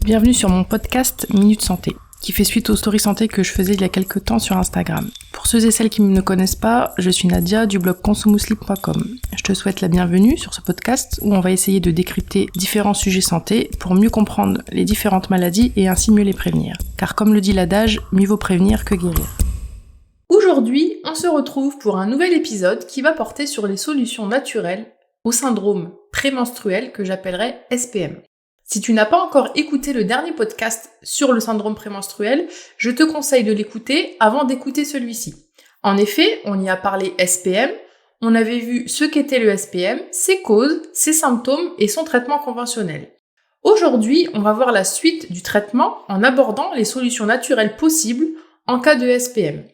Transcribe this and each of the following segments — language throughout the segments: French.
Bienvenue sur mon podcast Minute Santé, qui fait suite aux stories santé que je faisais il y a quelques temps sur Instagram. Pour ceux et celles qui ne me connaissent pas, je suis Nadia du blog consommousli.com. Je te souhaite la bienvenue sur ce podcast où on va essayer de décrypter différents sujets santé pour mieux comprendre les différentes maladies et ainsi mieux les prévenir. Car comme le dit l'adage, mieux vaut prévenir que guérir. Aujourd'hui, on se retrouve pour un nouvel épisode qui va porter sur les solutions naturelles au syndrome prémenstruel que j'appellerais SPM. Si tu n'as pas encore écouté le dernier podcast sur le syndrome prémenstruel, je te conseille de l'écouter avant d'écouter celui-ci. En effet, on y a parlé SPM, on avait vu ce qu'était le SPM, ses causes, ses symptômes et son traitement conventionnel. Aujourd'hui, on va voir la suite du traitement en abordant les solutions naturelles possibles en cas de SPM.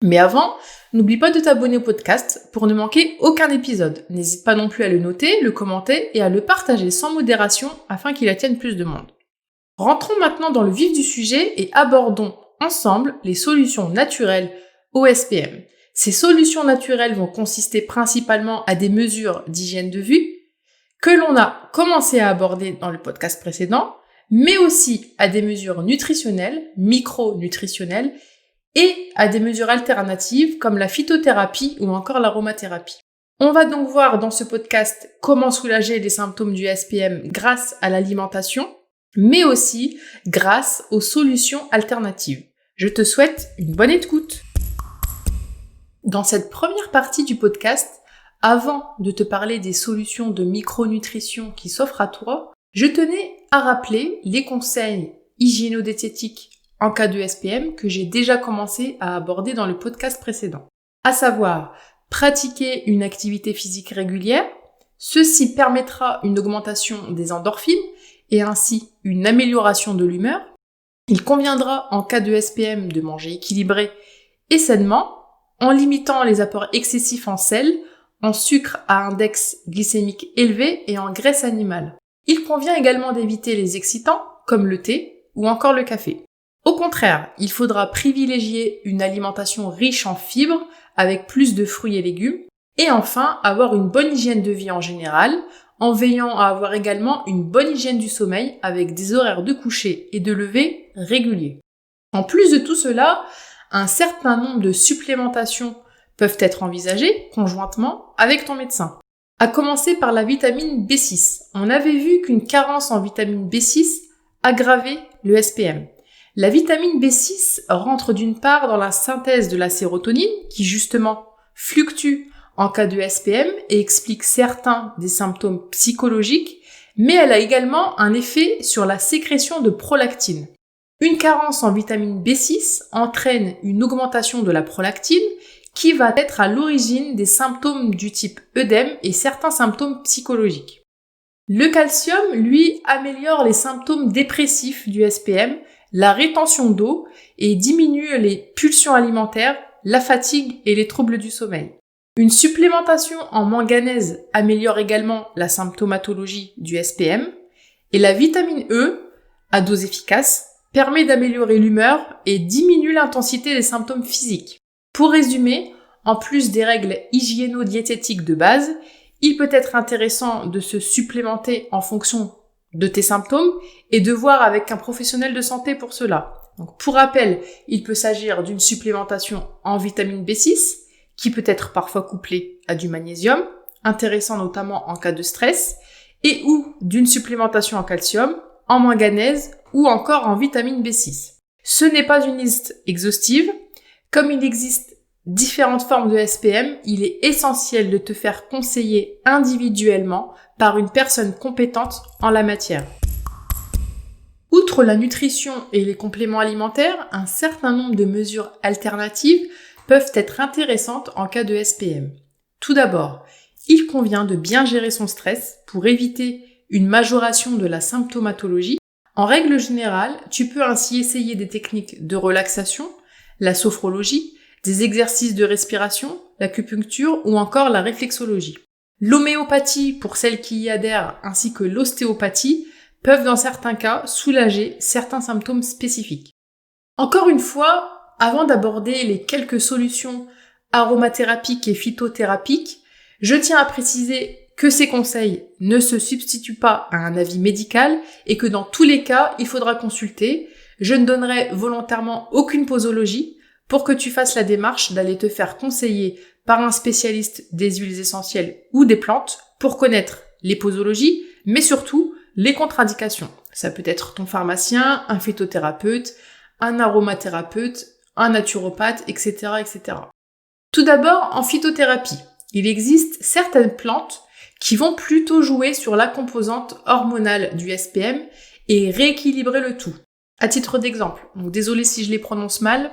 Mais avant, n'oublie pas de t'abonner au podcast pour ne manquer aucun épisode. N'hésite pas non plus à le noter, le commenter et à le partager sans modération afin qu'il atteigne plus de monde. Rentrons maintenant dans le vif du sujet et abordons ensemble les solutions naturelles au SPM. Ces solutions naturelles vont consister principalement à des mesures d'hygiène de vie que l'on a commencé à aborder dans le podcast précédent, mais aussi à des mesures nutritionnelles, micronutritionnelles, et à des mesures alternatives comme la phytothérapie ou encore l'aromathérapie. On va donc voir dans ce podcast comment soulager les symptômes du SPM grâce à l'alimentation, mais aussi grâce aux solutions alternatives. Je te souhaite une bonne écoute. Dans cette première partie du podcast, avant de te parler des solutions de micronutrition qui s'offrent à toi, je tenais à rappeler les conseils hygiéno-diététiques en cas de SPM que j'ai déjà commencé à aborder dans le podcast précédent. À savoir, pratiquer une activité physique régulière, ceci permettra une augmentation des endorphines et ainsi une amélioration de l'humeur. Il conviendra en cas de SPM de manger équilibré et sainement, en limitant les apports excessifs en sel, en sucre à index glycémique élevé et en graisse animale. Il convient également d'éviter les excitants comme le thé ou encore le café. Au contraire, il faudra privilégier une alimentation riche en fibres avec plus de fruits et légumes et enfin avoir une bonne hygiène de vie en général en veillant à avoir également une bonne hygiène du sommeil avec des horaires de coucher et de lever réguliers. En plus de tout cela, un certain nombre de supplémentations peuvent être envisagées conjointement avec ton médecin. À commencer par la vitamine B6. On avait vu qu'une carence en vitamine B6 aggravait le SPM. La vitamine B6 rentre d'une part dans la synthèse de la sérotonine, qui justement fluctue en cas de SPM et explique certains des symptômes psychologiques, mais elle a également un effet sur la sécrétion de prolactine. Une carence en vitamine B6 entraîne une augmentation de la prolactine qui va être à l'origine des symptômes du type œdème et certains symptômes psychologiques. Le calcium, lui, améliore les symptômes dépressifs du SPM, la rétention d'eau et diminue les pulsions alimentaires, la fatigue et les troubles du sommeil. Une supplémentation en manganèse améliore également la symptomatologie du SPM et la vitamine E, à dose efficace, permet d'améliorer l'humeur et diminue l'intensité des symptômes physiques. Pour résumer, en plus des règles hygiéno-diététiques de base, il peut être intéressant de se supplémenter en fonction de tes symptômes et de voir avec un professionnel de santé pour cela. Donc, pour rappel, il peut s'agir d'une supplémentation en vitamine B6 qui peut être parfois couplée à du magnésium, intéressant notamment en cas de stress, et ou d'une supplémentation en calcium, en manganèse ou encore en vitamine B6. Ce n'est pas une liste exhaustive. Comme il existe différentes formes de SPM, il est essentiel de te faire conseiller individuellement par une personne compétente en la matière. Outre la nutrition et les compléments alimentaires, un certain nombre de mesures alternatives peuvent être intéressantes en cas de SPM. Tout d'abord, il convient de bien gérer son stress pour éviter une majoration de la symptomatologie. En règle générale, tu peux ainsi essayer des techniques de relaxation, la sophrologie, des exercices de respiration, l'acupuncture ou encore la réflexologie. L'homéopathie, pour celles qui y adhèrent, ainsi que l'ostéopathie, peuvent dans certains cas soulager certains symptômes spécifiques. Encore une fois, avant d'aborder les quelques solutions aromathérapiques et phytothérapiques, je tiens à préciser que ces conseils ne se substituent pas à un avis médical et que dans tous les cas, il faudra consulter. Je ne donnerai volontairement aucune posologie pour que tu fasses la démarche d'aller te faire conseiller par un spécialiste des huiles essentielles ou des plantes pour connaître les posologies, mais surtout les contre-indications. Ça peut être ton pharmacien, un phytothérapeute, un aromathérapeute, un naturopathe, etc., etc. Tout d'abord, en phytothérapie, il existe certaines plantes qui vont plutôt jouer sur la composante hormonale du SPM et rééquilibrer le tout. À titre d'exemple, donc désolé si je les prononce mal,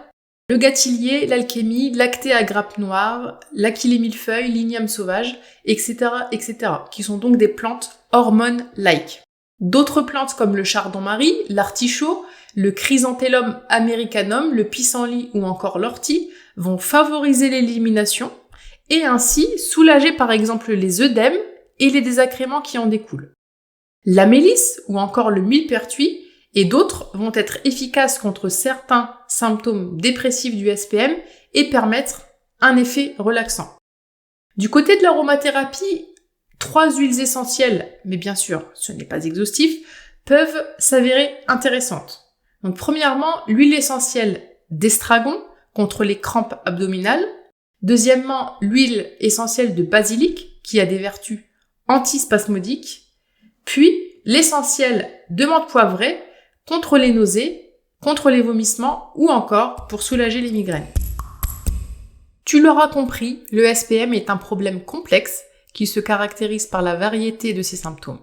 le gâtillier, l'alchémie, l'acté à grappe noire, l'achillée millefeuille, l'igname sauvage, etc., etc., qui sont donc des plantes hormones-like. D'autres plantes comme le chardon-marie, l'artichaut, le chrysanthellum americanum, le pissenlit ou encore l'ortie vont favoriser l'élimination et ainsi soulager par exemple les œdèmes et les désagréments qui en découlent. La mélisse ou encore le millepertuis et d'autres vont être efficaces contre certains symptômes dépressifs du SPM et permettre un effet relaxant. Du côté de l'aromathérapie, 3 huiles essentielles, mais bien sûr, ce n'est pas exhaustif, peuvent s'avérer intéressantes. Donc premièrement, l'huile essentielle d'estragon contre les crampes abdominales. Deuxièmement, l'huile essentielle de basilic qui a des vertus antispasmodiques. Puis l'essentiel de menthe poivrée contre les nausées, contre les vomissements ou encore pour soulager les migraines. Tu l'auras compris, le SPM est un problème complexe qui se caractérise par la variété de ses symptômes.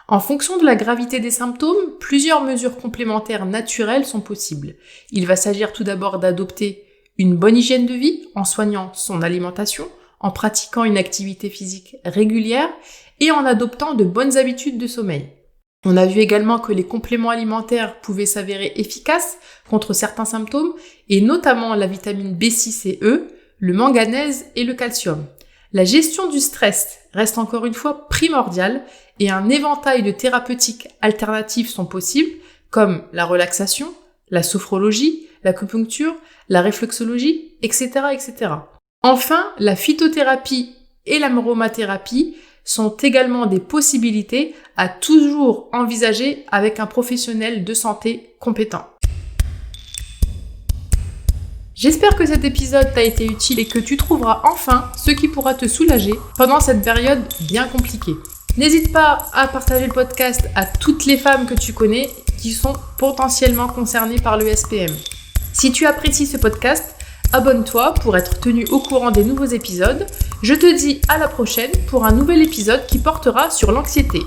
En fonction de la gravité des symptômes, plusieurs mesures complémentaires naturelles sont possibles. Il va s'agir tout d'abord d'adopter une bonne hygiène de vie en soignant son alimentation, en pratiquant une activité physique régulière et en adoptant de bonnes habitudes de sommeil. On a vu également que les compléments alimentaires pouvaient s'avérer efficaces contre certains symptômes et notamment la vitamine B6 et E, le manganèse et le calcium. La gestion du stress reste encore une fois primordiale et un éventail de thérapeutiques alternatives sont possibles comme la relaxation, la sophrologie, l'acupuncture, la réflexologie, etc., etc. Enfin, la phytothérapie et l'aromathérapie sont également des possibilités à toujours envisager avec un professionnel de santé compétent. J'espère que cet épisode t'a été utile et que tu trouveras enfin ce qui pourra te soulager pendant cette période bien compliquée. N'hésite pas à partager le podcast à toutes les femmes que tu connais qui sont potentiellement concernées par le SPM. Si tu apprécies ce podcast, abonne-toi pour être tenu au courant des nouveaux épisodes. Je te dis à la prochaine pour un nouvel épisode qui portera sur l'anxiété.